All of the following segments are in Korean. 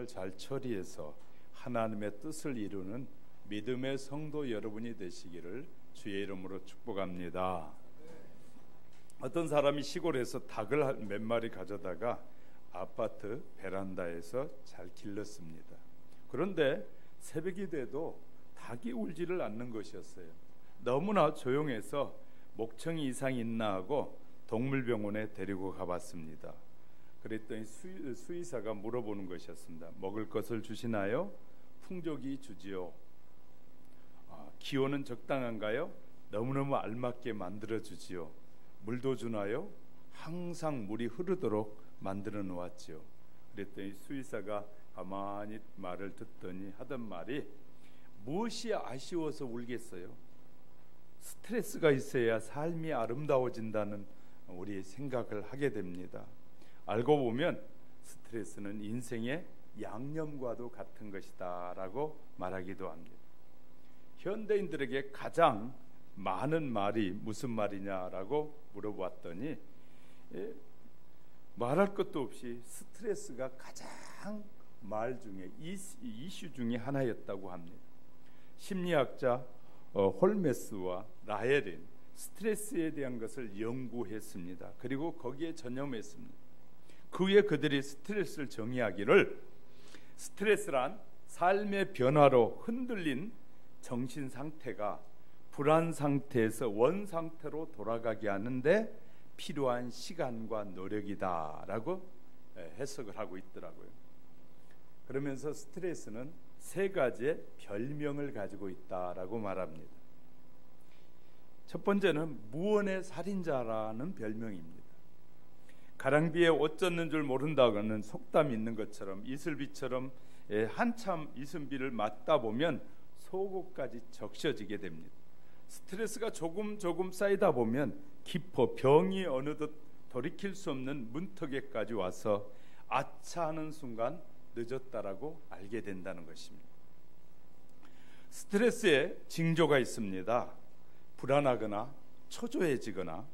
상황을 잘 처리해서 하나님의 뜻을 이루는 믿음의 성도 여러분이 되시기를 주의 이름으로 축복합니다. 어떤 사람이 시골에서 닭을 몇 마리 가져다가 아파트 베란다에서 잘 길렀습니다. 그런데 새벽이 돼도 닭이 울지를 않는 것이었어요. 너무나 조용해서 목청이 이상이 있나 하고 동물병원에 데리고 가봤습니다. 그랬더니 수의사가 물어보는 것이었습니다. 먹을 것을 주시나요? 풍족이 주지요. 기온은 적당한가요? 너무너무 알맞게 만들어 주지요. 물도 주나요? 항상 물이 흐르도록 만들어 놓았지요. 그랬더니 수의사가 가만히 말을 듣더니 하던 말이, 무엇이 아쉬워서 울겠어요? 스트레스가 있어야 삶이 아름다워진다는 우리의 생각을 하게 됩니다. 알고 보면 스트레스는 인생의 양념과도 같은 것이다 라고 말하기도 합니다. 현대인들에게 가장 많은 말이 무슨 말이냐라고 물어봤더니 말할 것도 없이 스트레스가 가장 말 중에 이슈 중에 하나였다고 합니다. 심리학자 홀메스와 라헬은 스트레스에 대한 것을 연구했습니다. 그리고 거기에 전념했습니다. 그 후에 그들이 스트레스를 정의하기를, 스트레스란 삶의 변화로 흔들린 정신 상태가 불안 상태에서 원 상태로 돌아가게 하는데 필요한 시간과 노력이다라고 해석을 하고 있더라고요. 그러면서 스트레스는 세 가지의 별명을 가지고 있다라고 말합니다. 첫 번째는 무언의 살인자라는 별명입니다. 가랑비에 옷 젖는 줄 모른다고는 속담이 있는 것처럼 이슬비처럼 한참 이슬비를 맞다 보면 속옷까지 적셔지게 됩니다. 스트레스가 조금 쌓이다 보면 깊어 병이 어느덧 돌이킬 수 없는 문턱에까지 와서 아차 하는 순간 늦었다라고 알게 된다는 것입니다. 스트레스에 징조가 있습니다. 불안하거나 초조해지거나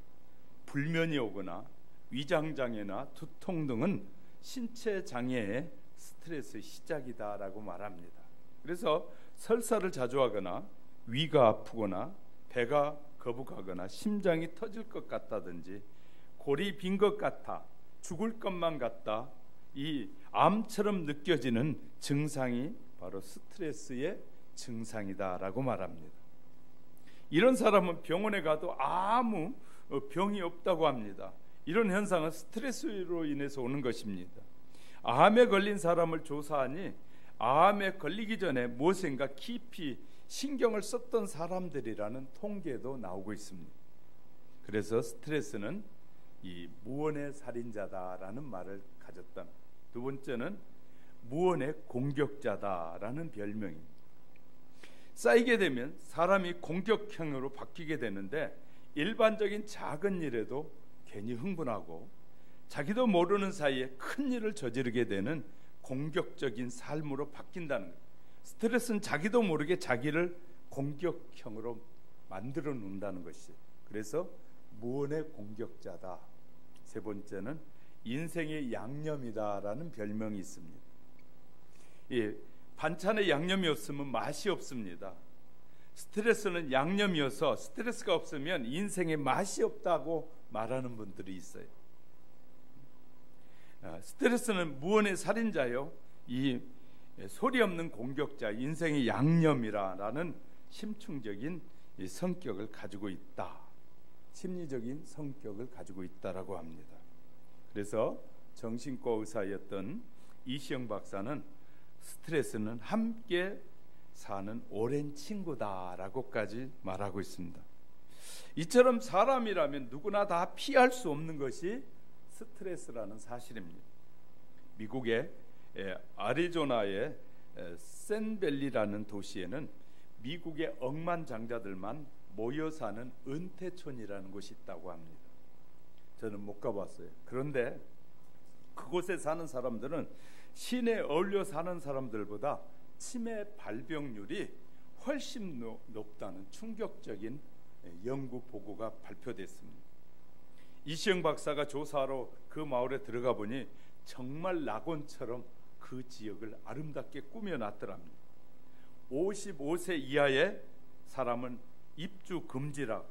불면이 오거나 위장장애나 두통 등은 신체 장애의 스트레스의 시작이다라고 말합니다. 그래서 설사를 자주 하거나 위가 아프거나 배가 거북하거나 심장이 터질 것 같다든지 골이 빈 것 같아 죽을 것만 같다, 이 암처럼 느껴지는 증상이 바로 스트레스의 증상이다라고 말합니다. 이런 사람은 병원에 가도 아무 병이 없다고 합니다. 이런 현상은 스트레스로 인해서 오는 것입니다. 암에 걸린 사람을 조사하니 암에 걸리기 전에 무엇인가 깊이 신경을 썼던 사람들이라는 통계도 나오고 있습니다. 그래서 스트레스는 이 무언의 살인자다라는 말을 가졌다. 두 번째는 무언의 공격자다라는 별명입니다. 쌓이게 되면 사람이 공격형으로 바뀌게 되는데 일반적인 작은 일에도 괜히 흥분하고 자기도 모르는 사이에 큰 일을 저지르게 되는 공격적인 삶으로 바뀐다는 거예요. 스트레스는 자기도 모르게 자기를 공격형으로 만들어 놓는다는 것이, 그래서 무언의 공격자다. 세 번째는 인생의 양념이다라는 별명이 있습니다. 예, 반찬에 양념이 없으면 맛이 없습니다. 스트레스는 양념이어서 스트레스가 없으면 인생에 맛이 없다고 말하는 분들이 있어요. 스트레스는 무언의 살인자요, 이 소리 없는 공격자, 인생의 양념이라는 심층적인 성격을 가지고 있다, 심리적인 성격을 가지고 있다라고 합니다. 그래서 정신과 의사였던 이시영 박사는 스트레스는 함께 사는 오랜 친구다라고까지 말하고 있습니다. 이처럼 사람이라면 누구나 다 피할 수 없는 것이 스트레스라는 사실입니다. 미국의 아리조나의 샌밸리라는 도시에는 미국의 억만장자들만 모여 사는 은퇴촌이라는 곳이 있다고 합니다. 저는 못 가봤어요. 그런데 그곳에 사는 사람들은 시내에 어울려 사는 사람들보다 치매 발병률이 훨씬 높다는 충격적인 연구 보고가 발표됐습니다. 이시영 박사가 조사하러 그 마을에 들어가 보니 정말 낙원처럼 그 지역을 아름답게 꾸며놨더랍니다. 55세 이하의 사람은 입주 금지라.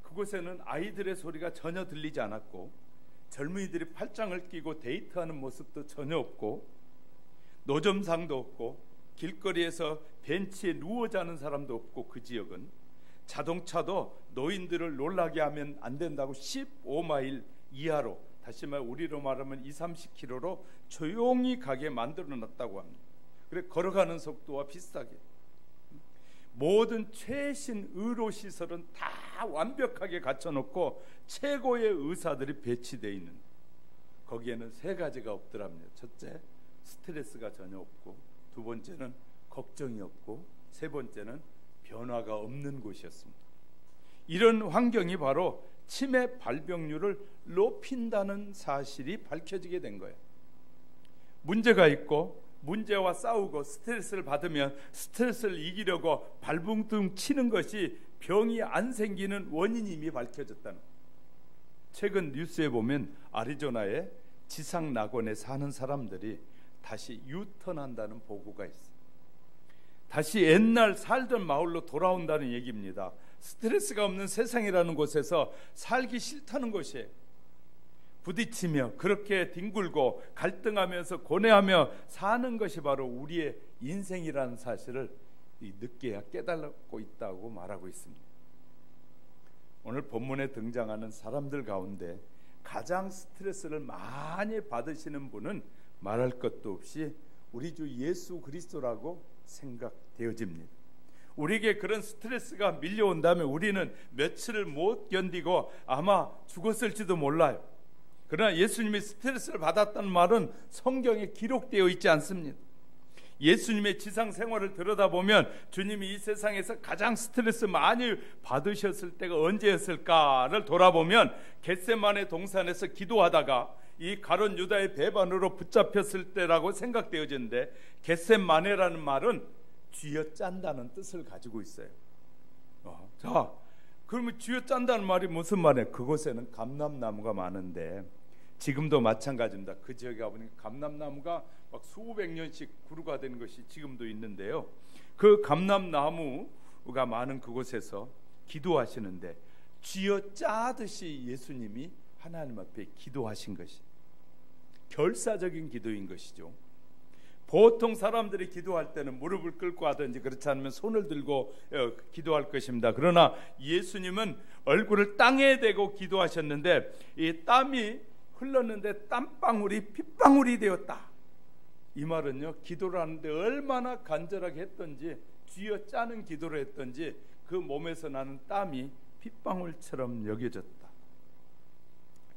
그곳에는 아이들의 소리가 전혀 들리지 않았고 젊은이들이 팔짱을 끼고 데이트하는 모습도 전혀 없고 노점상도 없고 길거리에서 벤치에 누워 자는 사람도 없고 그 지역은 자동차도 노인들을 놀라게 하면 안 된다고 15마일 이하로, 다시 말 우리로 말하면 20-30km로 조용히 가게 만들어 놨다고 합니다. 그래 걸어가는 속도와 비슷하게 모든 최신 의료 시설은 다 완벽하게 갖춰놓고 최고의 의사들이 배치되어 있는, 거기에는 세 가지가 없더랍니다. 첫째, 스트레스가 전혀 없고, 두 번째는 걱정이 없고, 세 번째는 변화가 없는 곳이었습니다. 이런 환경이 바로 치매 발병률을 높인다는 사실이 밝혀지게 된 거예요. 문제가 있고 문제와 싸우고 스트레스를 받으면 스트레스를 이기려고 발붕둥 치는 것이 병이 안 생기는 원인이 이미 밝혀졌다는 거예요. 최근 뉴스에 보면 아리조나의 지상 낙원에 사는 사람들이 다시 유턴한다는 보고가 있어요. 다시 옛날 살던 마을로 돌아온다는 얘기입니다. 스트레스가 없는 세상이라는 곳에서 살기 싫다는 것이에요. 부딪히며 그렇게 뒹굴고 갈등하면서 고뇌하며 사는 것이 바로 우리의 인생이라는 사실을 늦게야 깨달고 있다고 말하고 있습니다. 오늘 본문에 등장하는 사람들 가운데 가장 스트레스를 많이 받으시는 분은 말할 것도 없이 우리 주 예수 그리스도라고 생각되어집니다. 우리에게 그런 스트레스가 밀려온다면 우리는 며칠을 못 견디고 아마 죽었을지도 몰라요. 그러나 예수님이 스트레스를 받았다는 말은 성경에 기록되어 있지 않습니다. 예수님의 지상 생활을 들여다보면 주님이 이 세상에서 가장 스트레스 많이 받으셨을 때가 언제였을까를 돌아보면 겟세마네 동산에서 기도하다가 이 가룟 유다의 배반으로 붙잡혔을 때라고 생각되어지는데, 겟세마네라는 말은 쥐어짠다는 뜻을 가지고 있어요. 자, 그러면 쥐어짠다는 말이 무슨 말이에요? 그곳에는 감람나무가 많은데, 지금도 마찬가지입니다. 그 지역에 가보니까 감람나무가 막 수백 년씩 구루가 된 것이 지금도 있는데요. 그 감람나무가 많은 그곳에서 기도하시는데 쥐어짜듯이 예수님이 하나님 앞에 기도하신 것이 결사적인 기도인 것이죠. 보통 사람들이 기도할 때는 무릎을 꿇고 하든지 그렇지 않으면 손을 들고 기도할 것입니다. 그러나 예수님은 얼굴을 땅에 대고 기도하셨는데 이 땀이 흘렀는데 땀방울이 핏방울이 되었다. 이 말은요, 기도를 하는데 얼마나 간절하게 했던지, 쥐어짜는 기도를 했던지 그 몸에서 나는 땀이 핏방울처럼 여겨졌다.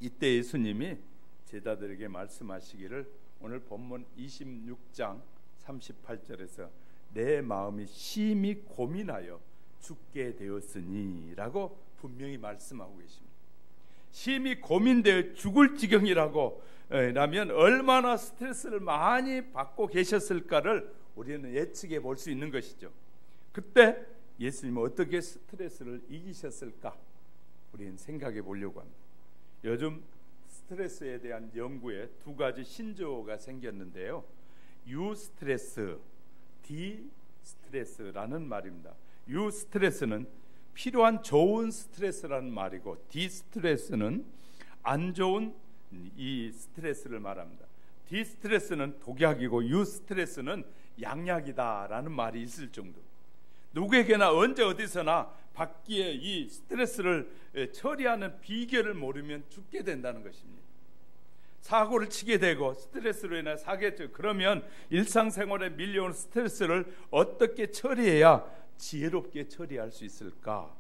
이때 예수님이 제자들에게 말씀하시기를 오늘 본문 26장 38절에서 내 마음이 심히 고민하여 죽게 되었으니 라고 분명히 말씀하고 계십니다. 심히 고민되어 죽을 지경이라고 라면 얼마나 스트레스를 많이 받고 계셨을까를 우리는 예측해 볼 수 있는 것이죠. 그때 예수님은 어떻게 스트레스를 이기셨을까 우리는 생각해 보려고 합니다. 요즘 스트레스에 대한 연구에 두 가지 신조어가 생겼는데요. 유스트레스, 디스트레스라는 말입니다. 유스트레스는 필요한 좋은 스트레스라는 말이고, 디스트레스는 안 좋은 이 스트레스를 말합니다. 디스트레스는 독약이고 유스트레스는 양약이다라는 말이 있을 정도. 누구에게나 언제 어디서나 받기에 이 스트레스를 처리하는 비결을 모르면 죽게 된다는 것입니다. 사고를 치게 되고 스트레스로 인해 사겠죠. 그러면 일상생활에 밀려오는 스트레스를 어떻게 처리해야 지혜롭게 처리할 수 있을까?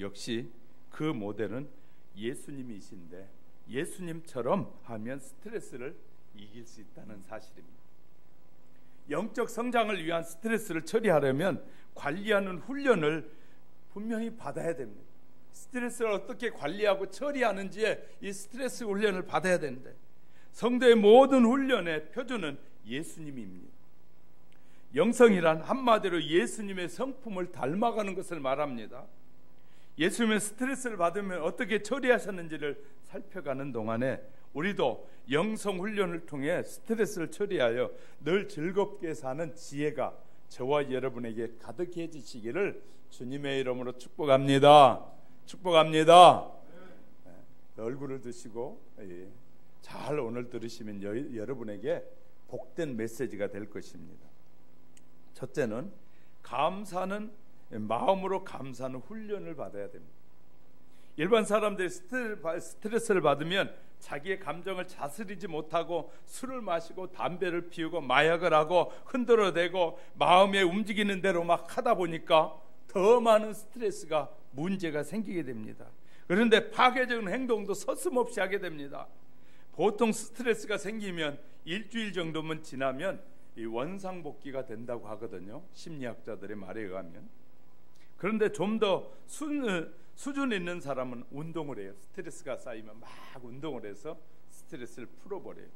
역시 그 모델은 예수님이신데 예수님처럼 하면 스트레스를 이길 수 있다는 사실입니다. 영적 성장을 위한 스트레스를 처리하려면 관리하는 훈련을 분명히 받아야 됩니다. 스트레스를 어떻게 관리하고 처리하는지에 이 스트레스 훈련을 받아야 되는데, 성도의 모든 훈련의 표준은 예수님입니다. 영성이란 한마디로 예수님의 성품을 닮아가는 것을 말합니다. 예수님의 스트레스를 받으면 어떻게 처리하셨는지를 살펴가는 동안에 우리도 영성 훈련을 통해 스트레스를 처리하여 늘 즐겁게 사는 지혜가 저와 여러분에게 가득해지시기를 주님의 이름으로 축복합니다. 축복합니다. 얼굴을 드시고 잘 오늘 들으시면 여러분에게 복된 메시지가 될 것입니다. 첫째는 감사는 마음으로 감사하는 훈련을 받아야 됩니다. 일반 사람들이 스트레스를 받으면 자기의 감정을 다스리지 못하고 술을 마시고 담배를 피우고 마약을 하고 흔들어대고 마음에 움직이는 대로 막 하다 보니까 더 많은 스트레스가 문제가 생기게 됩니다. 그런데 파괴적인 행동도 서슴없이 하게 됩니다. 보통 스트레스가 생기면 일주일 정도만 지나면 이 원상복귀가 된다고 하거든요. 심리학자들의 말에 의하면. 그런데 좀 더 수준 있는 사람은 운동을 해요. 스트레스가 쌓이면 막 운동을 해서 스트레스를 풀어버려요.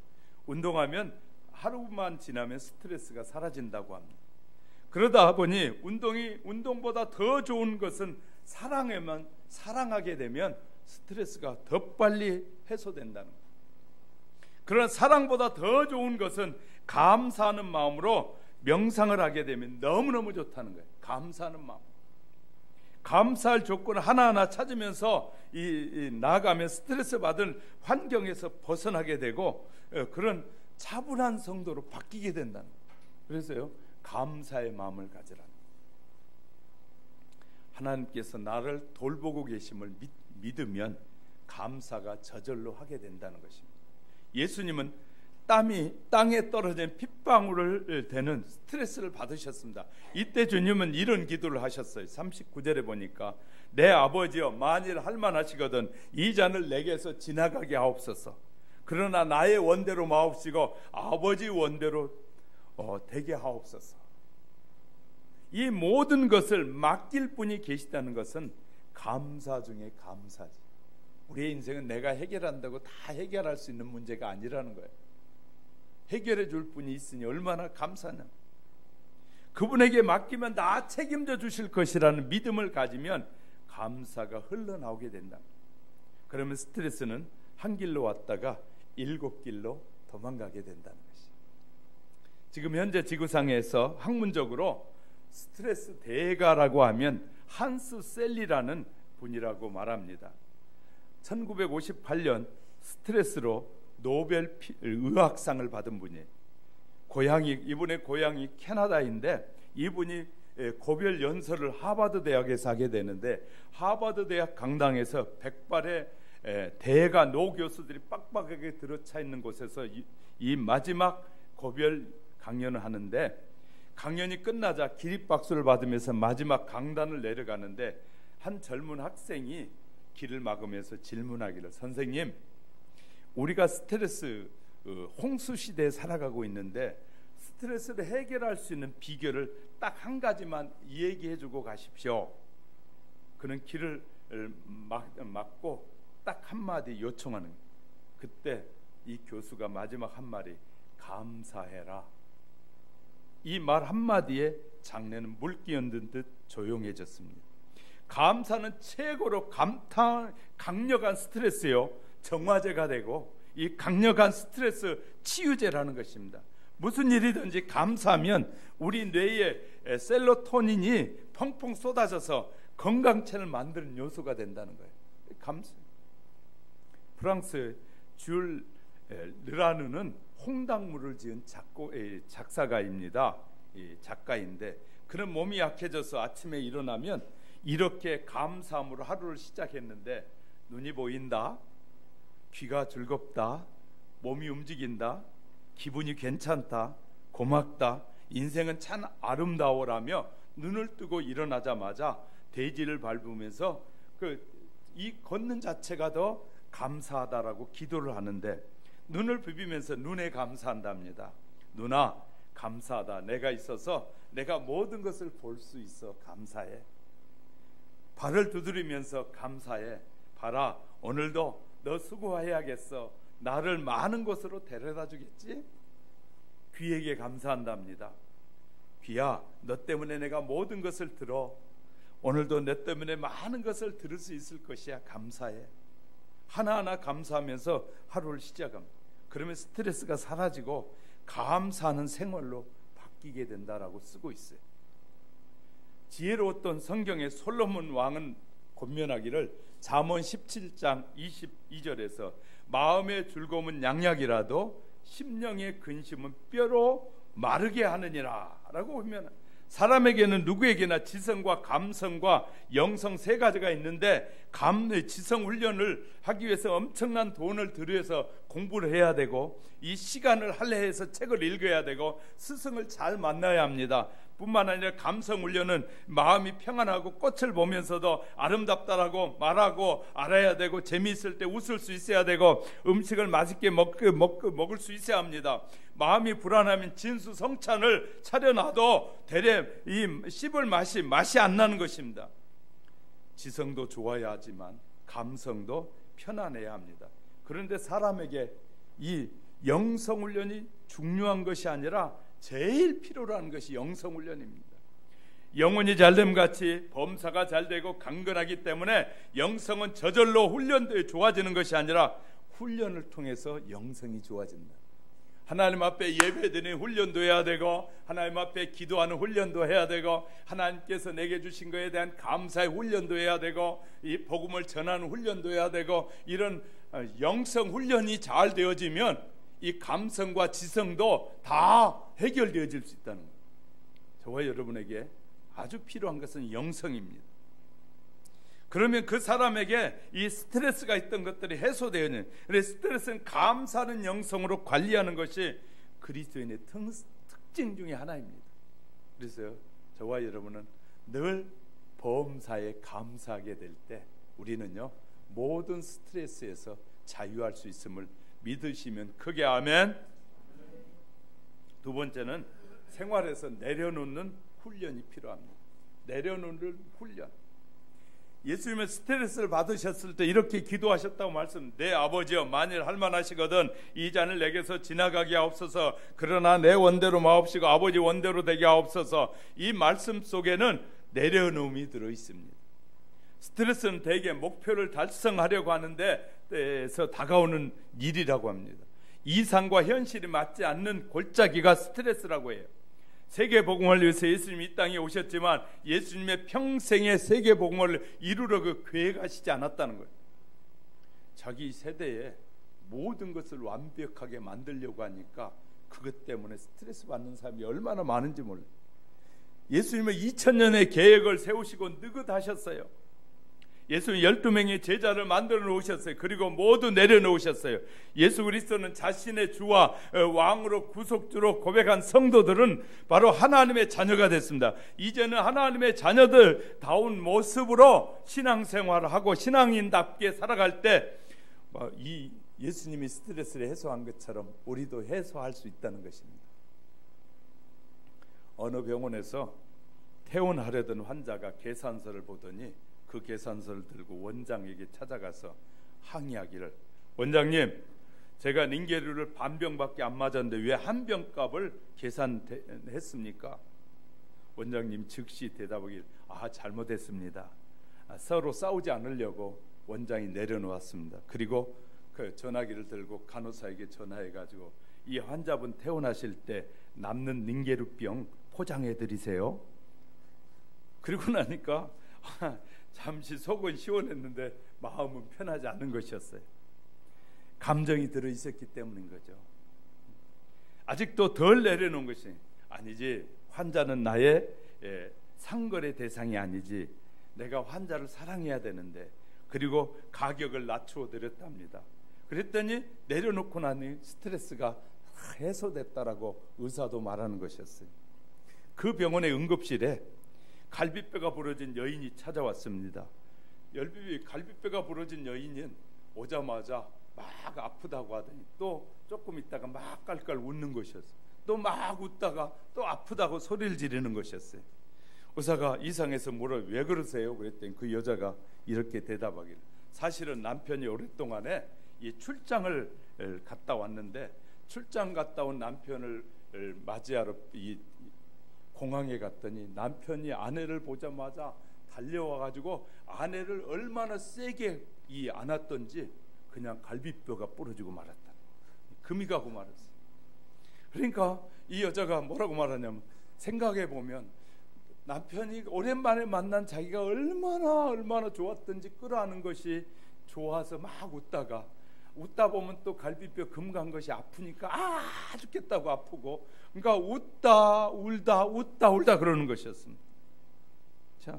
운동하면 하루만 지나면 스트레스가 사라진다고 합니다. 그러다 보니 운동보다 더 좋은 것은 사랑하게 되면 스트레스가 더 빨리 해소된다는 거예요. 그러나 사랑보다 더 좋은 것은 감사하는 마음으로 명상을 하게 되면 너무너무 좋다는 거예요. 감사하는 마음. 감사할 조건을 하나하나 찾으면서 나아가면 스트레스 받은 환경에서 벗어나게 되고 그런 차분한 성도로 바뀌게 된다는 거예요. 그래서요, 감사의 마음을 가지라는 거예요. 하나님께서 나를 돌보고 계심을 믿으면 감사가 저절로 하게 된다는 것입니다. 예수님은 땀이 땅에 떨어진 핏방울을 대는 스트레스를 받으셨습니다. 이때 주님은 이런 기도를 하셨어요. 39절에 보니까 내 아버지여, 만일 할만하시거든 이 잔을 내게서 지나가게 하옵소서. 그러나 나의 원대로 마옵시고 아버지 원대로 되게 하옵소서. 이 모든 것을 맡길 분이 계시다는 것은 감사 중에 감사지. 우리의 인생은 내가 해결한다고 다 해결할 수 있는 문제가 아니라는 거예요. 해결해 줄 분이 있으니 얼마나 감사냐. 그분에게 맡기면 다 책임져 주실 것이라는 믿음을 가지면 감사가 흘러나오게 된다. 그러면 스트레스는 한 길로 왔다가 7길로 도망가게 된다는 것이. 지금 현재 지구상에서 학문적으로 스트레스 대가라고 하면 한스 셀리라는 분이라고 말합니다. 1958년 스트레스로 노벨 의학상을 받은 분이에요. 이분의 고향이 캐나다인데 이분이 고별 연설을 하버드 대학에서 하게 되는데 하버드 대학 강당에서 백발의 대가 노교수들이 빡빡하게 들어차 있는 곳에서 이 마지막 고별 강연을 하는데 강연이 끝나자 기립박수를 받으면서 마지막 강단을 내려가는데 한 젊은 학생이 길을 막으면서 질문하기를, 선생님, 우리가 스트레스 홍수 시대에 살아가고 있는데 스트레스를 해결할 수 있는 비결을 딱 한 가지만 얘기해주고 가십시오. 그는 길을 막고 딱 한마디 요청하는 거예요. 그때 이 교수가 마지막 한마디, 감사해라. 이 말 한마디에 장례는 물기 얹은 듯 조용해졌습니다. 감사는 최고로 강력한 스트레스요, 정화제가 되고 이 강력한 스트레스 치유제라는 것입니다. 무슨 일이든지 감사하면 우리 뇌에 셀로토닌이 펑펑 쏟아져서 건강체를 만드는 요소가 된다는 거예요. 감사. 프랑스 줄 르라누는 홍당무를 지은 작사가입니다. 작가인데 그는 몸이 약해져서 아침에 일어나면 이렇게 감사함으로 하루를 시작했는데, 눈이 보인다, 귀가 즐겁다, 몸이 움직인다, 기분이 괜찮다, 고맙다, 인생은 참 아름다워라며 눈을 뜨고 일어나자마자 대지를 밟으면서 이 걷는 자체가 더 감사하다라고 기도를 하는데, 눈을 비비면서 눈에 감사한답니다. 누나, 감사하다. 내가 있어서 내가 모든 것을 볼 수 있어. 감사해. 발을 두드리면서 감사해. 봐라, 오늘도 너 수고해야겠어. 나를 많은 곳으로 데려다 주겠지? 귀에게 감사한답니다. 귀야, 너 때문에 내가 모든 것을 들어. 오늘도 너 때문에 많은 것을 들을 수 있을 것이야. 감사해. 하나하나 감사하면서 하루를 시작합니다. 그러면 스트레스가 사라지고 감사하는 생활로 바뀌게 된다라고 쓰고 있어요. 지혜로웠던 성경의 솔로몬 왕은 권면하기를 잠언 17장 22절에서 마음의 즐거움은 양약이라도 심령의 근심은 뼈로 마르게 하느니라 라고 보면, 사람에게는 누구에게나 지성과 감성과 영성 세 가지가 있는데, 지성 훈련을 하기 위해서 엄청난 돈을 들여서 공부를 해야 되고, 이 시간을 할애해서 책을 읽어야 되고, 스승을 잘 만나야 합니다. 뿐만 아니라 감성 훈련은 마음이 평안하고 꽃을 보면서도 아름답다라고 말하고 알아야 되고, 재미있을 때 웃을 수 있어야 되고, 음식을 맛있게 먹을 수 있어야 합니다. 마음이 불안하면 진수성찬을 차려놔도 대래 이 씹을 맛이 안 나는 것입니다. 지성도 좋아야 하지만 감성도 편안해야 합니다. 그런데 사람에게 이 영성훈련이 중요한 것이 아니라 제일 필요로 하는 것이 영성훈련입니다. 영혼이 잘됨 같이 범사가 잘되고 강건하기 때문에 영성은 저절로 좋아지는 것이 아니라 훈련을 통해서 영성이 좋아진다. 하나님 앞에 예배드리는 훈련도 해야 되고, 하나님 앞에 기도하는 훈련도 해야 되고, 하나님께서 내게 주신 것에 대한 감사의 훈련도 해야 되고, 이 복음을 전하는 훈련도 해야 되고, 이런 영성 훈련이 잘 되어지면 이 감성과 지성도 다 해결되어질 수 있다는 거예요. 저와 여러분에게 아주 필요한 것은 영성입니다. 그러면 그 사람에게 이 스트레스가 있던 것들이 해소되어지는, 그래서 스트레스는 감사하는 영성으로 관리하는 것이 그리스도인의 특징 중에 하나입니다. 그래서 저와 여러분은 늘 범사에 감사하게 될 때 우리는요, 모든 스트레스에서 자유할 수 있음을 믿으시면 크게 아멘. 두 번째는 생활에서 내려놓는 훈련이 필요합니다. 내려놓는 훈련. 예수님은 스트레스를 받으셨을 때 이렇게 기도하셨다고 내 아버지여, 만일 할만하시거든 이 잔을 내게서 지나가게 하옵소서. 그러나 내 원대로 마옵시고 아버지 원대로 되게 하옵소서. 이 말씀 속에는 내려놓음이 들어있습니다. 스트레스는 대개 목표를 달성하려고 하는데에서 다가오는 일이라고 합니다. 이상과 현실이 맞지 않는 골짜기가 스트레스라고 해요. 세계복음을 위해서 예수님이 이 땅에 오셨지만 예수님의 평생의 세계복음을 이루러 계획하시지 않았다는 거예요. 자기 세대에 모든 것을 완벽하게 만들려고 하니까 그것 때문에 스트레스 받는 사람이 얼마나 많은지 몰라요. 예수님은 2000년의 계획을 세우시고 느긋하셨어요. 예수님 12명의 제자를 만들어 놓으셨어요. 그리고 모두 내려놓으셨어요. 예수 그리스도는 자신의 주와 왕으로 구속주로 고백한 성도들은 바로 하나님의 자녀가 됐습니다. 이제는 하나님의 자녀들 다운 모습으로 신앙생활을 하고 신앙인답게 살아갈 때 이 예수님이 스트레스를 해소한 것처럼 우리도 해소할 수 있다는 것입니다. 어느 병원에서 퇴원하려던 환자가 계산서를 보더니 그 계산서를 들고 원장에게 찾아가서 항의하기를, 원장님, 제가 링게르를 반병밖에 안 맞았는데 왜 한 병값을 계산했습니까? 원장님 즉시 대답하기를, 잘못했습니다. 서로 싸우지 않으려고 원장이 내려놓았습니다. 그리고 그 전화기를 들고 간호사에게 전화해가지고 이 환자분 퇴원하실 때 남는 링게르병 포장해 드리세요. 그리고 나니까 잠시 속은 시원했는데 마음은 편하지 않은 것이었어요. 감정이 들어있었기 때문인 거죠. 아직도 덜 내려놓은 것이 아니지, 환자는 나의 상거래 대상이 아니지, 내가 환자를 사랑해야 되는데, 그리고 가격을 낮추어 드렸답니다. 그랬더니 내려놓고 나니 스트레스가 해소됐다라고 의사도 말하는 것이었어요. 그 병원의 응급실에 갈비뼈가 부러진 여인이 찾아왔습니다. 갈비뼈가 부러진 여인은 오자마자 막 아프다고 하더니 또 조금 있다가 막 깔깔 웃는 것이었어요. 또 막 웃다가 또 아프다고 소리를 지르는 것이었어요. 의사가 이상해서 왜 그러세요? 그랬더니 그 여자가 이렇게 대답하기를, 사실은 남편이 오랫동안에 이 출장을 갔다 왔는데, 출장 갔다 온 남편을 맞이하러 이 공항에 갔더니 남편이 아내를 보자마자 달려와가지고 아내를 얼마나 세게 안았던지 그냥 갈비뼈가 부러지고 말았다. 금이 가고 말았어. 그러니까 이 여자가 뭐라고 말하냐면, 생각해 보면 남편이 오랜만에 만난 자기가 얼마나 좋았던지 끌어안는 것이 좋아서 막 웃다 보면 또 갈비뼈 금 간 것이 아프니까 죽겠다고 아프고, 그러니까 웃다 울다 그러는 것이었습니다. 자,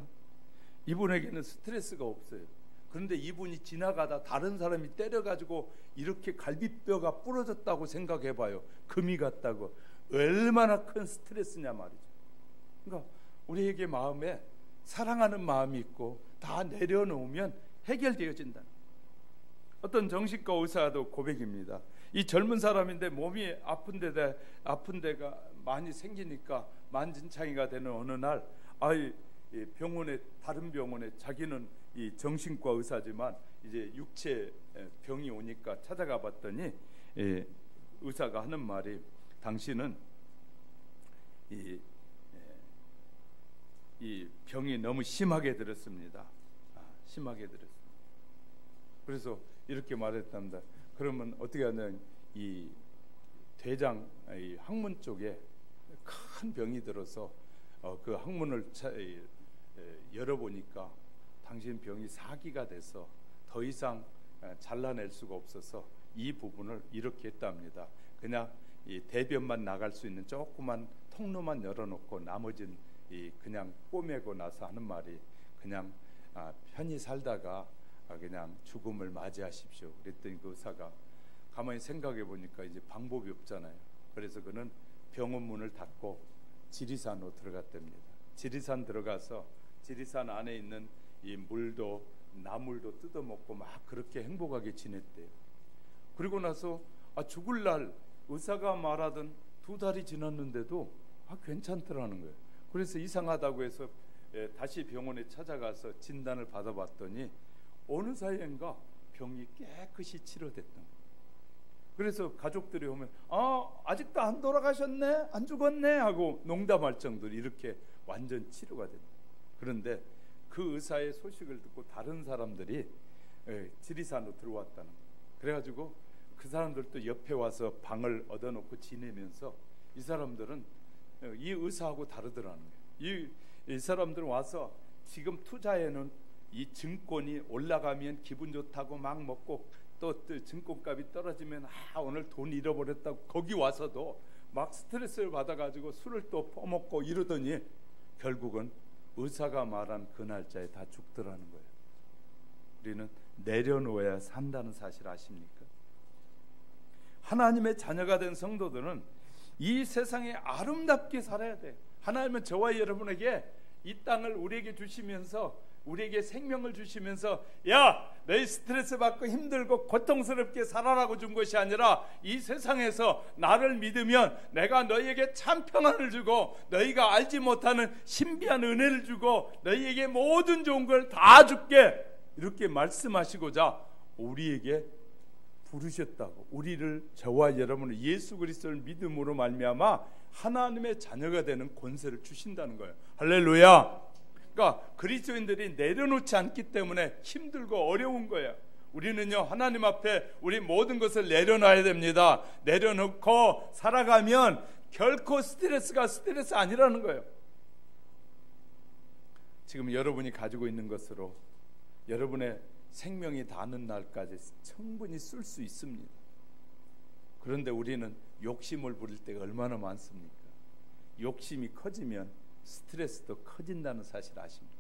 이분에게는 스트레스가 없어요. 그런데 이분이 지나가다 다른 사람이 때려가지고 이렇게 갈비뼈가 부러졌다고 생각해봐요. 금이 갔다고. 얼마나 큰 스트레스냐 말이죠. 그러니까 우리에게 마음에 사랑하는 마음이 있고 다 내려놓으면 해결되어진다. 어떤 정신과 의사도 고백입니다. 이 젊은 사람인데 몸이 아픈 데가 많이 생기니까 만진창이가 되는 어느 날 다른 병원에 자기는 이 정신과 의사지만 이제 육체 병이 오니까 찾아가 봤더니 의사가 하는 말이, 당신은 이 병이 너무 심하게 들었습니다. 심하게 들었습니다. 그래서 이렇게 말했답니다. 그러면 어떻게 하냐면 이 대장 이 항문 쪽에 큰 병이 들어서 그 항문을 열어보니까 당신 병이 사기가 돼서 더 이상 잘라낼 수가 없어서 이 부분을 이렇게 했답니다. 그냥 이 대변만 나갈 수 있는 조그만 통로만 열어놓고 나머지는 그냥 꼬매고 나서 하는 말이, 그냥 편히 살다가 그냥 죽음을 맞이하십시오. 그랬더니 그 의사가 가만히 생각해 보니까 이제 방법이 없잖아요. 그래서 그는 병원 문을 닫고 지리산으로 들어갔답니다. 지리산 들어가서 지리산 안에 있는 이 물도 나물도 뜯어먹고 막 그렇게 행복하게 지냈대요. 그리고 나서 죽을 날 의사가 말하던 2달이 지났는데도 괜찮더라는 거예요. 그래서 이상하다고 해서 다시 병원에 찾아가서 진단을 받아봤더니 어느 사이엔가 병이 깨끗이 치료됐던 거예요. 그래서 가족들이 오면 아직도 안 돌아가셨네, 안 죽었네 하고 농담할 정도로 이렇게 완전 치료가 됐다. 그런데 그 의사의 소식을 듣고 다른 사람들이 지리산으로 들어왔다는 거예요. 그래가지고 그 사람들도 옆에 와서 방을 얻어놓고 지내면서 이 사람들은 이 의사하고 다르더라는 거예요. 이 사람들은 와서 지금 투자에는 이 증권이 올라가면 기분 좋다고 막 먹고 또 증권값이 떨어지면 오늘 돈 잃어버렸다고 거기 와서도 막 스트레스를 받아가지고 술을 또 퍼먹고 이러더니 결국은 의사가 말한 그 날짜에 다 죽더라는 거예요. 우리는 내려놓아야 산다는 사실 아십니까? 하나님의 자녀가 된 성도들은 이 세상에 아름답게 살아야 돼. 하나님은 저와 여러분에게 이 땅을 우리에게 주시면서, 우리에게 생명을 주시면서 너희 스트레스 받고 힘들고 고통스럽게 살아라고 준 것이 아니라, 이 세상에서 나를 믿으면 내가 너희에게 참 평안을 주고 너희가 알지 못하는 신비한 은혜를 주고 너희에게 모든 좋은 걸 다 줄게, 이렇게 말씀하시고자 우리에게 부르셨다고. 우리를, 저와 여러분을 예수 그리스도를 믿음으로 말미암아 하나님의 자녀가 되는 권세를 주신다는 거예요. 할렐루야. 그러니까 그리스도인들이 내려놓지 않기 때문에 힘들고 어려운 거예요. 우리는요, 하나님 앞에 우리 모든 것을 내려놔야 됩니다. 내려놓고 살아가면 결코 스트레스가 스트레스 아니라는 거예요. 지금 여러분이 가지고 있는 것으로 여러분의 생명이 닿는 날까지 충분히 쓸 수 있습니다. 그런데 우리는 욕심을 부릴 때가 얼마나 많습니까? 욕심이 커지면 스트레스도 커진다는 사실 아십니까?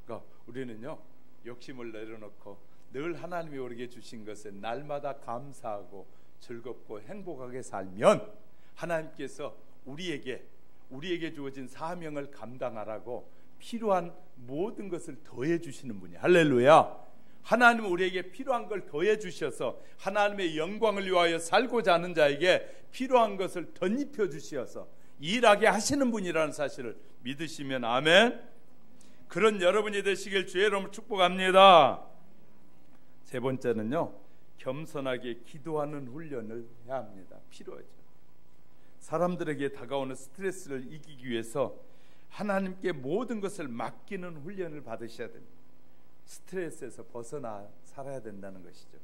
그러니까 우리는요, 욕심을 내려놓고 늘 하나님이 우리에게 주신 것에 날마다 감사하고 즐겁고 행복하게 살면 하나님께서 우리에게 주어진 사명을 감당하라고 필요한 모든 것을 더해 주시는 분이에요. 할렐루야. 하나님은 우리에게 필요한 걸 더해 주셔서 하나님의 영광을 위하여 살고자 하는 자에게 필요한 것을 덧입혀 주셔서 일하게 하시는 분이라는 사실을 믿으시면 아멘. 그런 여러분이 되시길 주의 이름으로 축복합니다. 세 번째는요, 겸손하게 기도하는 훈련을 해야 합니다. 필요하죠. 사람들에게 다가오는 스트레스를 이기기 위해서 하나님께 모든 것을 맡기는 훈련을 받으셔야 됩니다. 스트레스에서 벗어나 살아야 된다는 것이죠.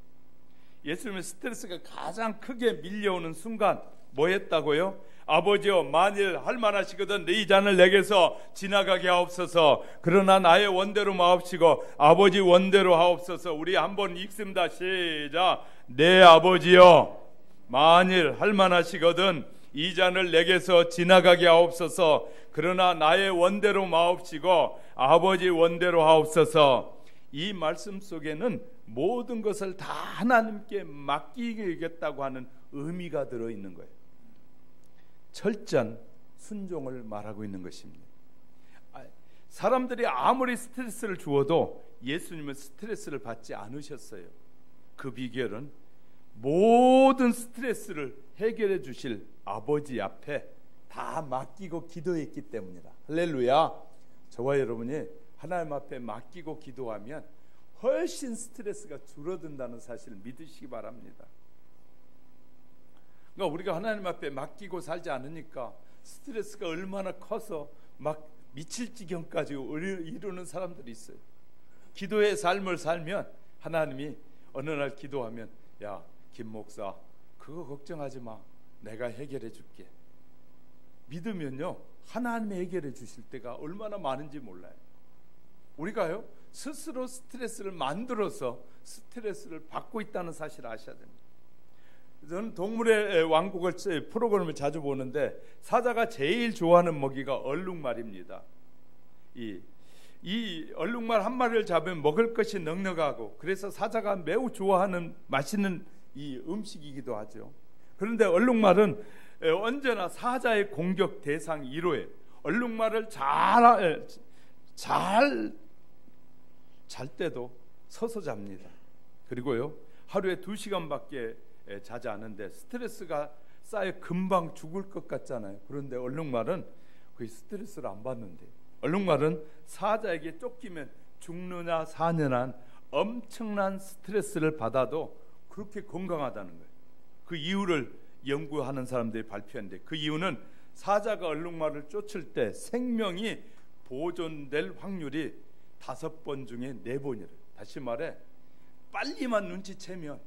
예수님의 스트레스가 가장 크게 밀려오는 순간 뭐했다고요? 아버지여, 만일 할만하시거든 이 잔을 내게서 지나가게 하옵소서. 그러나 나의 원대로 마옵시고 아버지 원대로 하옵소서. 우리 한번 읽습니다. 시작. 내 아버지여, 만일 할만하시거든 이 잔을 내게서 지나가게 하옵소서. 그러나 나의 원대로 마옵시고 아버지 원대로 하옵소서. 이 말씀 속에는 모든 것을 다 하나님께 맡기겠다고 하는 의미가 들어있는 거예요. 철저한 순종을 말하고 있는 것입니다. 사람들이 아무리 스트레스를 주어도 예수님은 스트레스를 받지 않으셨어요. 그 비결은 모든 스트레스를 해결해 주실 아버지 앞에 다 맡기고 기도했기 때문이다. 할렐루야. 저와 여러분이 하나님 앞에 맡기고 기도하면 훨씬 스트레스가 줄어든다는 사실을 믿으시기 바랍니다. 그러니까 우리가 하나님 앞에 맡기고 살지 않으니까 스트레스가 얼마나 커서 막 미칠 지경까지 이루는 사람들이 있어요. 기도의 삶을 살면 하나님이 어느 날 기도하면, 야, 김 목사, 그거 걱정하지 마, 내가 해결해 줄게. 믿으면요, 하나님이 해결해 주실 때가 얼마나 많은지 몰라요. 우리가요, 스스로 스트레스를 만들어서 스트레스를 받고 있다는 사실을 아셔야 됩니다. 저는 동물의 왕국을 프로그램을 자주 보는데 사자가 제일 좋아하는 먹이가 얼룩말입니다. 이 얼룩말 한 마리를 잡으면 먹을 것이 넉넉하고, 그래서 사자가 매우 좋아하는 맛있는 이 음식이기도 하죠. 그런데 얼룩말은 언제나 사자의 공격 대상 1호예요. 얼룩말을 잘 때도 서서 잡니다. 그리고요, 하루에 2시간밖에 자지 않은데 스트레스가 쌓여 금방 죽을 것 같잖아요. 그런데 얼룩말은 그 스트레스를 안 받는데, 얼룩말은 사자에게 쫓기면 죽느냐 사느냐는 엄청난 스트레스를 받아도 그렇게 건강하다는 거예요. 그 이유를 연구하는 사람들이 발표했는데, 그 이유는 사자가 얼룩말을 쫓을 때 생명이 보존될 확률이 5번 중에 4번이래요. 다시 말해, 빨리만 눈치채면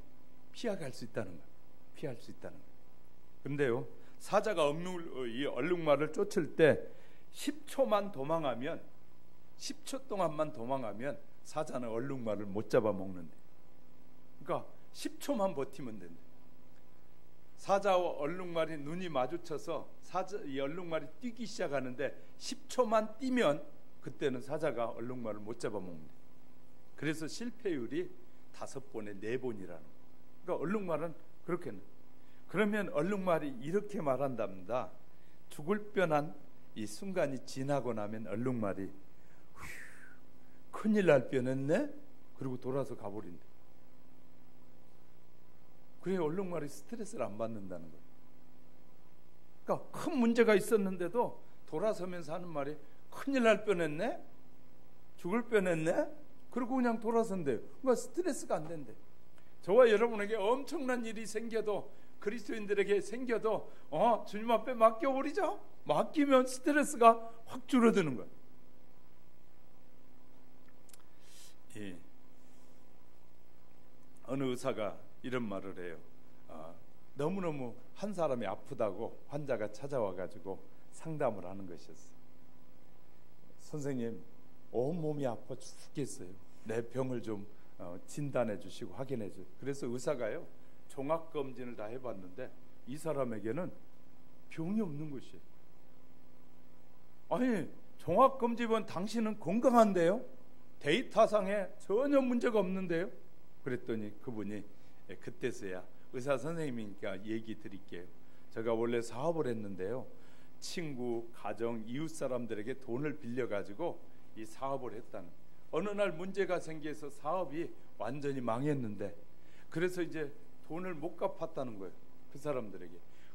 피해갈 수 있다는 거예요. 피할 수 있다는 거예요. 그런데요, 사자가 이 얼룩말을 쫓을 때 10초만 도망하면, 10초 동안만 도망하면 사자는 얼룩말을 못 잡아먹는데, 그러니까 10초만 버티면 된대. 사자와 얼룩말이 눈이 마주쳐서 이 얼룩말이 뛰기 시작하는데 10초만 뛰면 그때는 사자가 얼룩말을 못 잡아먹는데, 그래서 실패율이 5번에 4번이라는 거예요. 그러니까 얼룩말은 그렇게, 그러면 얼룩말이 이렇게 말한답니다. 죽을 뻔한 이 순간이 지나고 나면 얼룩말이 큰일 날 뻔했네? 그리고 돌아서 가버린다. 그래야 얼룩말이 스트레스를 안 받는다는 거예요. 그러니까 큰 문제가 있었는데도 돌아서면서 하는 말이 큰일 날 뻔했네? 죽을 뻔했네? 그리고 그냥 돌아선대요. 그러니까 스트레스가 안 된대. 저와 여러분에게 엄청난 일이 생겨도, 그리스도인들에게 생겨도 주님 앞에 맡겨버리죠. 맡기면 스트레스가 확 줄어드는 거예요. 예. 어느 의사가 이런 말을 해요. 너무너무 한 사람이 아프다고 환자가 찾아와가지고 상담을 하는 것이었어요. 선생님, 온몸이 아파 죽겠어요. 내 병을 좀 진단해 주시고 확인해 주세요. 그래서 의사가요, 종합검진을 다 해봤는데 이 사람에게는 병이 없는 것이에요. 아니, 종합검진은 당신은 건강한데요? 데이터상에 전혀 문제가 없는데요? 그랬더니 그분이 그때서야, 의사 선생님이니까 얘기 드릴게요. 제가 원래 사업을 했는데요, 친구, 가정, 이웃 사람들에게 돈을 빌려가지고 이 사업을 했다는, 어느 날 문제가 생겨서 사업이 완전히 망했는데, 그래서 이제 돈을 못 갚았다는 거예요, 그 사람들에게.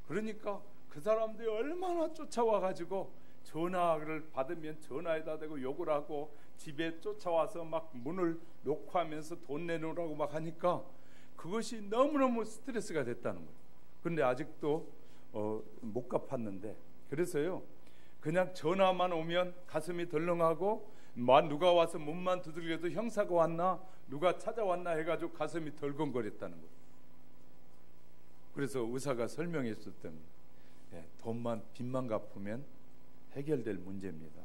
그러니까 그 사람들이 얼마나 쫓아와가지고 전화를 받으면 전화에다 대고 욕을 하고 집에 쫓아와서 막 문을 놓고 하면서 돈 내놓으라고 막 하니까 그것이 너무너무 스트레스가 됐다는 거예요. 그런데 아직도 못 갚았는데, 그래서요, 그냥 전화만 오면 가슴이 덜렁하고, 누가 와서 문만 두들겨도 형사가 왔나 누가 찾아왔나 해가지고 가슴이 덜컹거렸다는 거예요. 그래서 의사가 설명했었던 돈만 빚만 갚으면 해결될 문제입니다.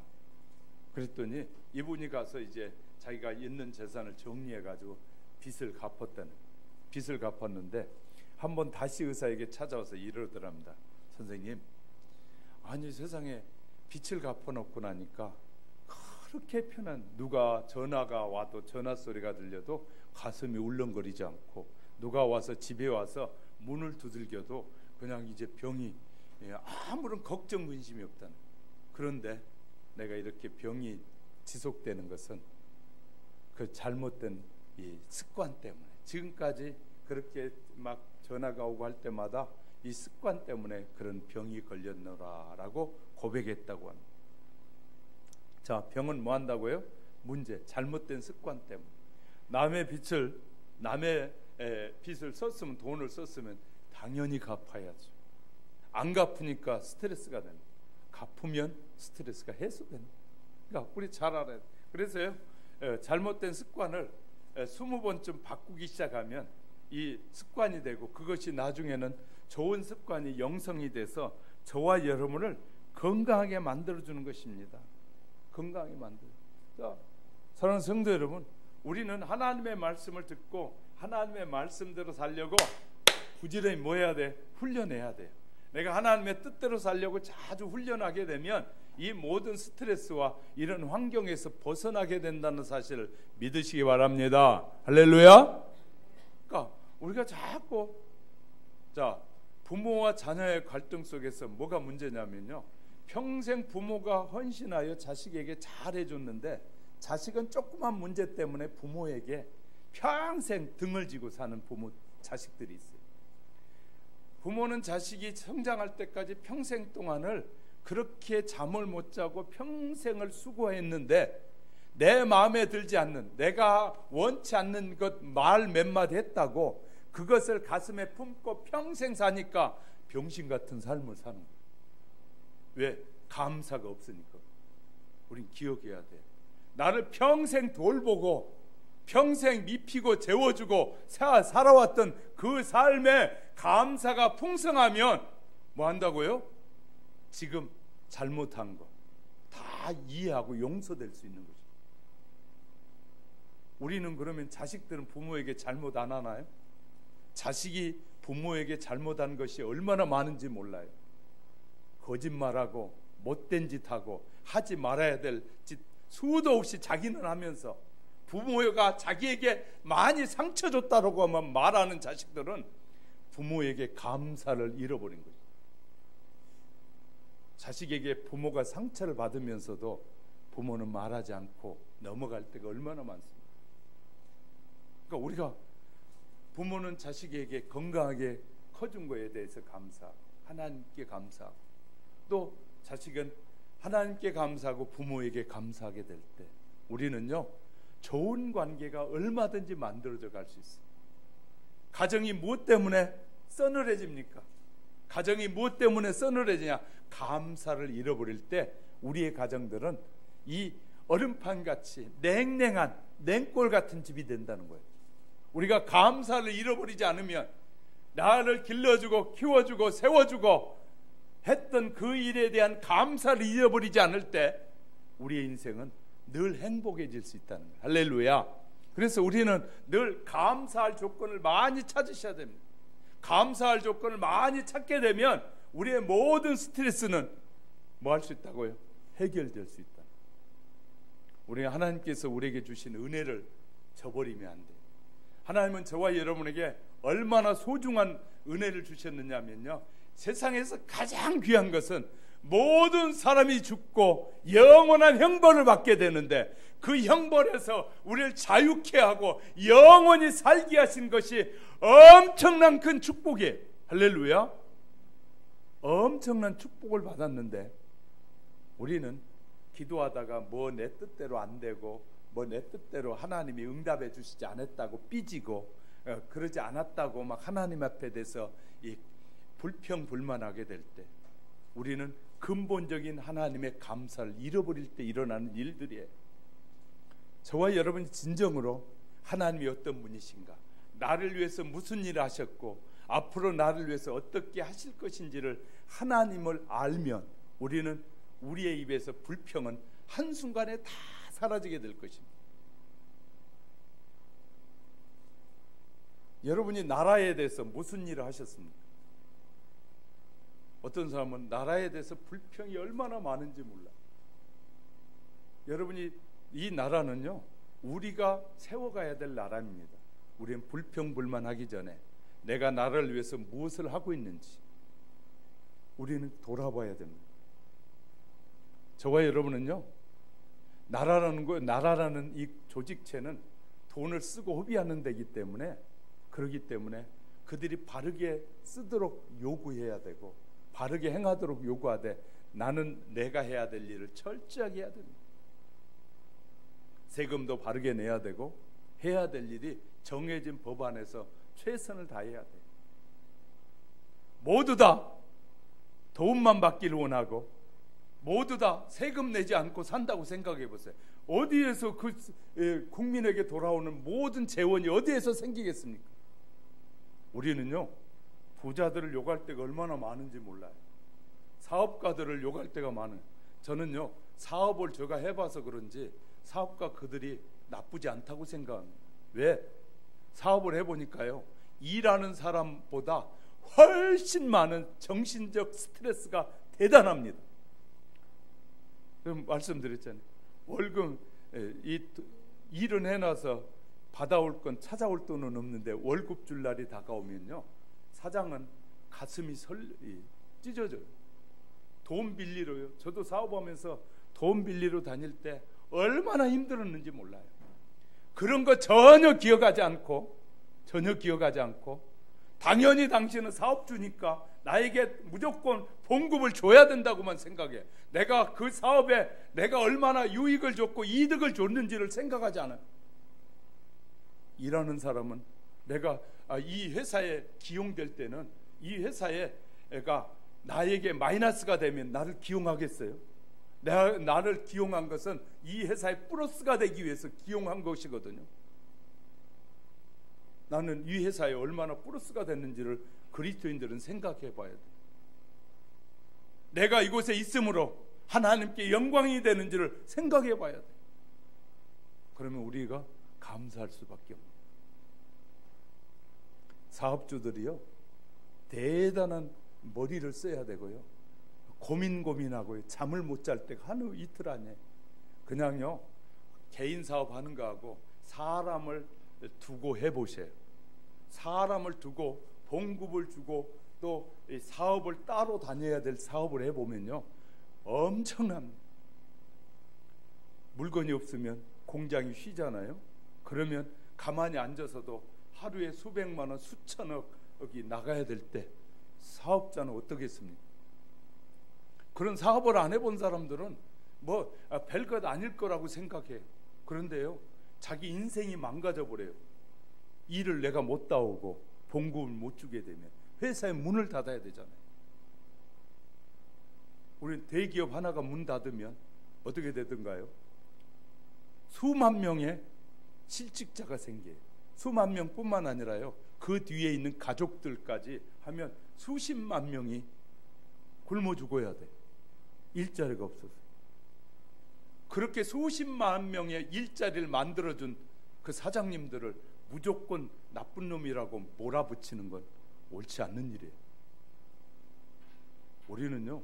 그랬더니 이분이 가서 이제 자기가 있는 재산을 정리해가지고 빚을 갚았는데 한번 다시 의사에게 찾아와서 이러더랍니다. 선생님, 아니 세상에 빚을 갚아놓고 나니까 그렇게 편한, 누가 전화가 와도 전화 소리가 들려도 가슴이 울렁거리지 않고, 누가 와서 집에 와서 문을 두들겨도 그냥 이제 병이 아무런 걱정 근심이 없다는. 그런데 내가 이렇게 병이 지속되는 것은 그 잘못된 이 습관 때문에, 지금까지 그렇게 막 전화가 오고 할 때마다 이 습관 때문에 그런 병이 걸렸노라라고 고백했다고 합니다. 자, 병은 뭐 한다고요? 문제, 잘못된 습관 때문에. 남의 빚을 썼으면, 돈을 썼으면 당연히 갚아야죠. 안 갚으니까 스트레스가 됩니다. 갚으면 스트레스가 해소됩니다. 그러니까 우리 잘 알아야 돼요. 그래서요, 잘못된 습관을 20번쯤 바꾸기 시작하면 이 습관이 되고, 그것이 나중에는 좋은 습관이 영성이 돼서 저와 여러분을 건강하게 만들어주는 것입니다. 건강하게 만들어. 자, 사랑하는 성도 여러분, 우리는 하나님의 말씀을 듣고 하나님의 말씀대로 살려고 부지런히 뭐 해야 돼? 훈련해야 돼요. 내가 하나님의 뜻대로 살려고 자주 훈련하게 되면 이 모든 스트레스와 이런 환경에서 벗어나게 된다는 사실을 믿으시기 바랍니다. 할렐루야. 그러니까 우리가 자꾸 부모와 자녀의 갈등 속에서 뭐가 문제냐면요, 평생 부모가 헌신하여 자식에게 잘해줬는데 자식은 조그만 문제 때문에 부모에게 평생 등을 지고 사는 자식들이 있어요. 부모는 자식이 성장할 때까지 평생 동안을 그렇게 잠을 못 자고 평생을 수고했는데 내 마음에 들지 않는, 내가 원치 않는 것 말 몇 마디 했다고 그것을 가슴에 품고 평생 사니까 병신 같은 삶을 사는 거예요. 왜? 감사가 없으니까. 우린 기억해야 돼. 나를 평생 돌보고 평생 입히고 재워주고 살아왔던 그 삶에 감사가 풍성하면 뭐 한다고요? 지금 잘못한 거 다 이해하고 용서될 수 있는 거죠. 우리는 그러면 자식들은 부모에게 잘못 안 하나요? 자식이 부모에게 잘못한 것이 얼마나 많은지 몰라요. 거짓말하고 못된 짓하고 하지 말아야 될 짓 수도 없이 자기는 하면서, 부모가 자기에게 많이 상처 줬다라고 하면 말하는 자식들은 부모에게 감사를 잃어버린 거죠. 자식에게 부모가 상처를 받으면서도 부모는 말하지 않고 넘어갈 때가 얼마나 많습니다. 그러니까 우리가 부모는 자식에게 건강하게 커준 거에 대해서 하나님께 감사하고, 또 자식은 하나님께 감사하고 부모에게 감사하게 될 때 우리는요, 좋은 관계가 얼마든지 만들어져 갈 수 있어요. 가정이 무엇 때문에 서늘해집니까? 가정이 무엇 때문에 서늘해지냐? 감사를 잃어버릴 때 우리의 가정들은 이 얼음판같이 냉랭한 냉골 같은 집이 된다는 거예요. 우리가 감사를 잃어버리지 않으면, 나를 길러주고 키워주고 세워주고 했던 그 일에 대한 감사를 잃어버리지 않을 때 우리의 인생은 늘 행복해질 수 있다는 거예요. 할렐루야. 그래서 우리는 늘 감사할 조건을 많이 찾으셔야 됩니다. 감사할 조건을 많이 찾게 되면 우리의 모든 스트레스는 뭐 할 수 있다고요? 해결될 수 있다. 우리가 하나님께서 우리에게 주신 은혜를 저버리면 안 돼요. 하나님은 저와 여러분에게 얼마나 소중한 은혜를 주셨느냐면요, 세상에서 가장 귀한 것은 모든 사람이 죽고 영원한 형벌을 받게 되는데 그 형벌에서 우리를 자유케 하고 영원히 살게 하신 것이 엄청난 큰 축복이에요. 할렐루야. 엄청난 축복을 받았는데 우리는 기도하다가 뭐 내 뜻대로 안 되고 뭐 내 뜻대로 하나님이 응답해 주시지 않았다고 삐지고 그러지 않았다고 막 하나님 앞에 대해서 이 불평불만하게 될 때 우리는 근본적인 하나님의 감사를 잃어버릴 때 일어나는 일들이에요. 저와 여러분이 진정으로 하나님이 어떤 분이신가, 나를 위해서 무슨 일을 하셨고 앞으로 나를 위해서 어떻게 하실 것인지를 하나님을 알면 우리는 우리의 입에서 불평은 한순간에 다 사라지게 될 것입니다. 여러분이 나라에 대해서 무슨 일을 하셨습니까? 어떤 사람은 나라에 대해서 불평이 얼마나 많은지 몰라. 여러분이 이 나라는요, 우리가 세워가야 될 나라입니다. 우리는 불평불만하기 전에 내가 나라를 위해서 무엇을 하고 있는지 우리는 돌아봐야 됩니다. 저와 여러분은요, 나라라는 이 조직체는 돈을 쓰고 허비하는 데이기 때문에, 그렇기 때문에 그들이 바르게 쓰도록 요구해야 되고 바르게 행하도록 요구하되, 나는 내가 해야 될 일을 철저하게 해야 됩니다. 세금도 바르게 내야 되고 해야 될 일이 정해진 법 안에서 최선을 다해야 돼요. 모두 다 도움만 받기를 원하고 모두 다 세금 내지 않고 산다고 생각해 보세요. 어디에서 국민에게 돌아오는 모든 재원이 어디에서 생기겠습니까? 우리는요, 부자들을 욕할 때가 얼마나 많은지 몰라요. 사업가들을 욕할 때가 많아요. 저는요, 사업을 제가 해봐서 그런지 사업가 그들이 나쁘지 않다고 생각합니다. 왜? 사업을 해보니까요, 일하는 사람보다 훨씬 많은 정신적 스트레스가 대단합니다. 그럼 말씀드렸잖아요. 월급 일은 해놔서 받아올 건 찾아올 돈은 없는데 월급 줄 날이 다가오면요, 사장은 가슴이 찢어져요. 돈 빌리러요. 저도 사업하면서 돈 빌리러 다닐 때 얼마나 힘들었는지 몰라요. 그런 거 전혀 기억하지 않고 당연히 당신은 사업주니까 나에게 무조건 봉급을 줘야 된다고만 생각해. 내가 그 사업에 내가 얼마나 유익을 줬고 이득을 줬는지를 생각하지 않아요. 일하는 사람은 내가 이 회사에 기용될 때는 이 회사가 나에게 마이너스가 되면 나를 기용하겠어요? 나를 기용한 것은 이 회사에 플러스가 되기 위해서 기용한 것이거든요. 나는 이 회사에 얼마나 플러스가 됐는지를 그리스도인들은 생각해 봐야 돼요. 내가 이곳에 있음으로 하나님께 영광이 되는지를 생각해 봐야 돼요. 그러면 우리가 감사할 수밖에 없는. 사업주들이요, 대단한 머리를 써야 되고요, 고민하고요, 잠을 못 잘 때가 하루 이틀 안에 그냥요, 개인 사업하는 거하고 사람을 두고 해보세요. 사람을 두고 봉급을 주고 또 사업을 따로 다녀야 될 사업을 해보면요, 엄청납니다. 물건이 없으면 공장이 쉬잖아요. 그러면 가만히 앉아서도 하루에 수백만 원, 수천억이 나가야 될 때 사업자는 어떻겠습니까? 그런 사업을 안 해본 사람들은 별것 아닐 거라고 생각해요. 그런데요, 자기 인생이 망가져 버려요. 일을 내가 못 따오고 봉급을 못 주게 되면 회사의 문을 닫아야 되잖아요. 우리 대기업 하나가 문 닫으면 어떻게 되던가요? 수만 명의 실직자가 생겨요. 수만 명뿐만 아니라요, 그 뒤에 있는 가족들까지 하면 수십만 명이 굶어 죽어야 돼. 일자리가 없어서. 그렇게 수십만 명의 일자리를 만들어준 그 사장님들을 무조건 나쁜 놈이라고 몰아붙이는 건 옳지 않는 일이에요. 우리는요,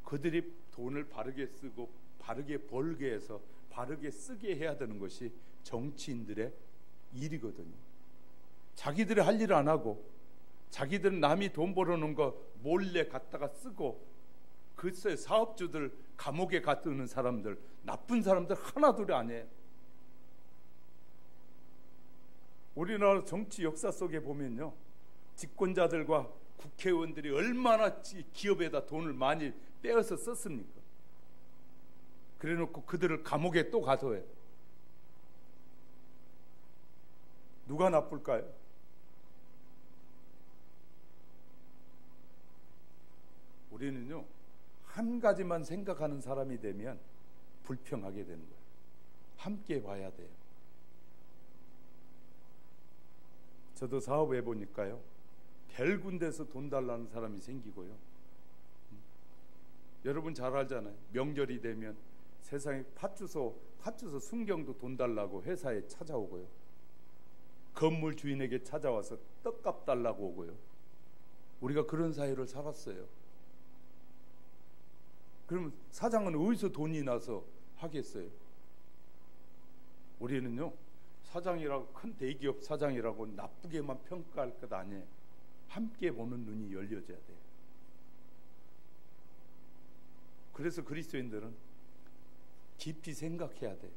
그들이 돈을 바르게 쓰고 바르게 벌게 해서 바르게 쓰게 해야 되는 것이 정치인들의 일이거든요. 자기들이 할 일을 안 하고 자기들은 남이 돈 벌어놓은 거 몰래 갖다가 쓰고, 글쎄 사업주들 감옥에 가두는 사람들, 나쁜 사람들 하나둘이 아니에요. 우리나라 정치 역사 속에 보면요, 집권자들과 국회의원들이 얼마나 기업에다 돈을 많이 빼어서 썼습니까? 그래놓고 그들을 감옥에 또 가둬요. 누가 나쁠까요? 우리는요, 한 가지만 생각하는 사람이 되면 불평하게 되는 거예요. 함께 봐야 돼요. 저도 사업해 보니까요, 될 군데서 돈 달라는 사람이 생기고요. 여러분 잘 알잖아요. 명절이 되면 세상에 파주소 순경도 돈 달라고 회사에 찾아오고요. 건물 주인에게 찾아와서 떡값 달라고 오고요. 우리가 그런 사회를 살았어요. 그러면 사장은 어디서 돈이 나서 하겠어요? 우리는요, 사장이라고, 큰 대기업 사장이라고 나쁘게만 평가할 것 아니에요. 함께 보는 눈이 열려져야 돼요. 그래서 그리스도인들은 깊이 생각해야 돼요.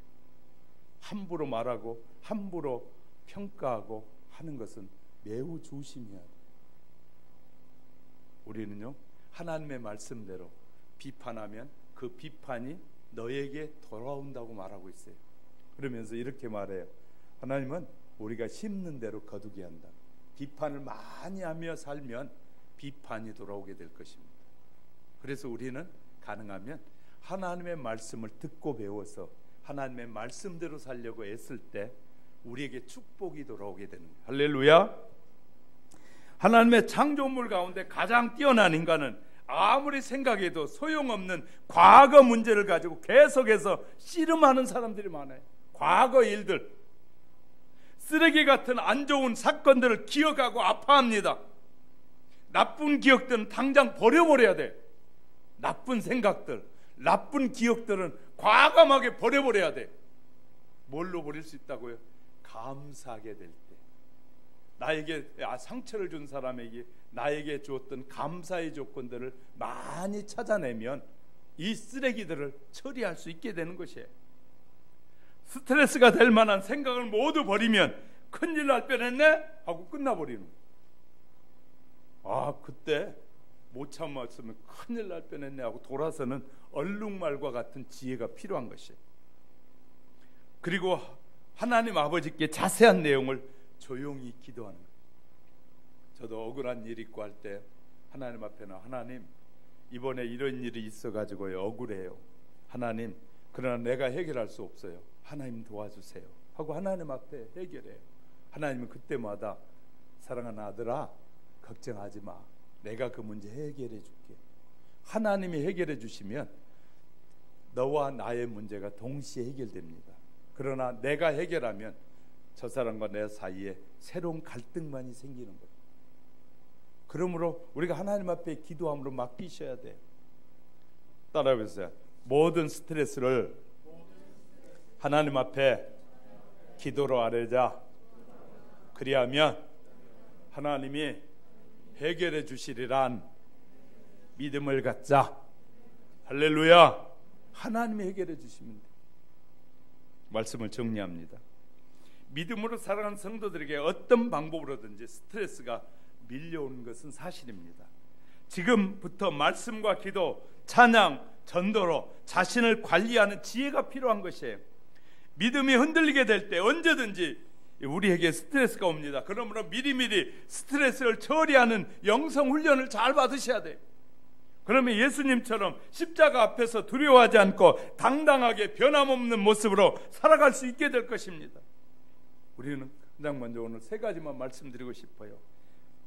함부로 말하고 함부로 평가하고 하는 것은 매우 조심해야 돼요. 우리는요, 하나님의 말씀대로 비판하면 그 비판이 너에게 돌아온다고 말하고 있어요. 그러면서 이렇게 말해요. 하나님은 우리가 심는 대로 거두게 한다. 비판을 많이 하며 살면 비판이 돌아오게 될 것입니다. 그래서 우리는 가능하면 하나님의 말씀을 듣고 배워서 하나님의 말씀대로 살려고 애쓸 때 우리에게 축복이 돌아오게 되는 거예요. 할렐루야. 하나님의 창조물 가운데 가장 뛰어난 인간은 아무리 생각해도 소용없는 과거 문제를 가지고 계속해서 씨름하는 사람들이 많아요. 과거 일들, 쓰레기 같은 안 좋은 사건들을 기억하고 아파합니다. 나쁜 기억들은 당장 버려버려야 돼. 나쁜 생각들, 나쁜 기억들은 과감하게 버려버려야 돼. 뭘로 버릴 수 있다고요? 감사하게 될 때. 나에게 상처를 준 사람에게 나에게 주었던 감사의 조건들을 많이 찾아내면 이 쓰레기들을 처리할 수 있게 되는 것이에요. 스트레스가 될 만한 생각을 모두 버리면 큰일 날 뻔했네 하고 끝나버리는 거예요. 그때 못 참았으면 큰일 날 뻔했네 하고 돌아서는 얼룩말과 같은 지혜가 필요한 것이에요. 그리고 하나님 아버지께 자세한 내용을 조용히 기도하는 거예요. 저도 억울한 일 있고 할 때 하나님 앞에는 하나님, 이번에 이런 일이 있어가지고 억울해요. 하나님, 그러나 내가 해결할 수 없어요. 하나님 도와주세요 하고 하나님 앞에 해결해요. 하나님은 그때마다 사랑하는 아들아, 걱정하지 마. 내가 그 문제 해결해 줄게. 하나님이 해결해 주시면 너와 나의 문제가 동시에 해결됩니다. 그러나 내가 해결하면 저 사람과 내 사이에 새로운 갈등만이 생기는 거예요. 그러므로 우리가 하나님 앞에 기도함으로 맡기셔야 돼요. 따라해보세요. 모든 스트레스를 하나님 앞에 기도로 아뢰자. 그리하면 하나님이 해결해 주시리란 믿음을 갖자. 할렐루야. 하나님이 해결해 주시면 돼요. 말씀을 정리합니다. 믿음으로 살아가는 성도들에게 어떤 방법으로든지 스트레스가 밀려오는 것은 사실입니다. 지금부터 말씀과 기도, 찬양, 전도로 자신을 관리하는 지혜가 필요한 것이에요. 믿음이 흔들리게 될 때 언제든지 우리에게 스트레스가 옵니다. 그러므로 미리미리 스트레스를 처리하는 영성 훈련을 잘 받으셔야 돼요. 그러면 예수님처럼 십자가 앞에서 두려워하지 않고 당당하게 변함없는 모습으로 살아갈 수 있게 될 것입니다. 우리는 가장 먼저 오늘 세 가지만 말씀드리고 싶어요.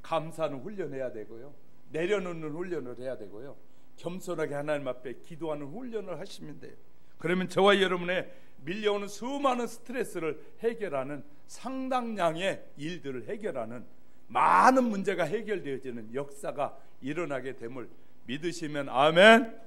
감사는 훈련해야 되고요, 내려놓는 훈련을 해야 되고요, 겸손하게 하나님 앞에 기도하는 훈련을 하시면 돼요. 그러면 저와 여러분의 밀려오는 수많은 스트레스를 해결하는, 상당량의 일들을 해결하는, 많은 문제가 해결되어지는 역사가 일어나게 됨을 믿으시면 아멘.